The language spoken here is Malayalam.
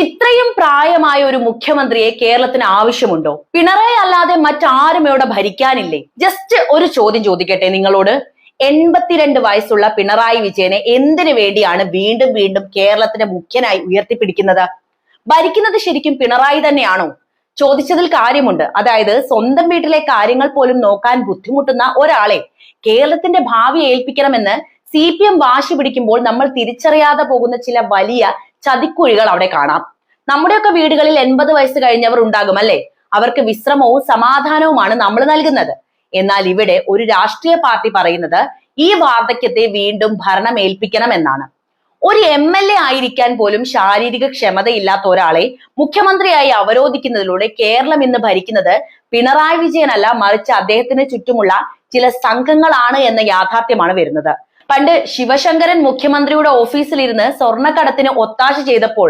ഇത്രയും പ്രായമായ ഒരു മുഖ്യമന്ത്രിയെ കേരളത്തിന് ആവശ്യമുണ്ടോ? പിണറായി അല്ലാതെ മറ്റാരും ഇവിടെ ഭരിക്കാനില്ലേ? ജസ്റ്റ് ഒരു ചോദ്യം ചോദിക്കട്ടെ നിങ്ങളോട്. 82 വയസ്സുള്ള പിണറായി വിജയനെ എന്തിനു വേണ്ടിയാണ് വീണ്ടും വീണ്ടും കേരളത്തിന്റെ മുഖ്യനായി ഉയർത്തിപ്പിടിക്കുന്നത്? ഭരിക്കുന്നത് ശരിക്കും പിണറായി തന്നെയാണോ? ചോദിച്ചതിൽ കാര്യമുണ്ട്. അതായത് സ്വന്തം വീട്ടിലെ കാര്യങ്ങൾ പോലും നോക്കാൻ ബുദ്ധിമുട്ടുന്ന ഒരാളെ കേരളത്തിന്റെ ഭാവി ഏൽപ്പിക്കണമെന്ന് CPM വാശി പിടിക്കുമ്പോൾ നമ്മൾ തിരിച്ചറിയാതെ പോകുന്ന ചില വലിയ ചതിക്കുഴികൾ അവിടെ കാണാം. നമ്മുടെയൊക്കെ വീടുകളിൽ 80 വയസ്സ് കഴിഞ്ഞവർ ഉണ്ടാകും അല്ലെ? അവർക്ക് വിശ്രമവും സമാധാനവുമാണ് നമ്മൾ നൽകുന്നത്. എന്നാൽ ഇവിടെ ഒരു രാഷ്ട്രീയ പാർട്ടി പറയുന്നത് ഈ വാർദ്ധക്യത്തെ വീണ്ടും ഭരണം ഏൽപ്പിക്കണം എന്നാണ്. ഒരു MLA ആയിരിക്കാൻ പോലും ശാരീരിക ക്ഷമതയില്ലാത്ത ഒരാളെ മുഖ്യമന്ത്രിയായി അവരോധിക്കുന്നതിലൂടെ കേരളം ഇന്ന് ഭരിക്കുന്നത് പിണറായി വിജയനല്ല, മറിച്ച് അദ്ദേഹത്തിന് ചുറ്റുമുള്ള ചില സംഘങ്ങളാണ് എന്ന യാഥാർത്ഥ്യമാണ് വരുന്നത്. പണ്ട് ശിവശങ്കരൻ മുഖ്യമന്ത്രിയുടെ ഓഫീസിലിരുന്ന് സ്വർണ്ണക്കടത്തിന് ഒത്താശ ചെയ്തപ്പോൾ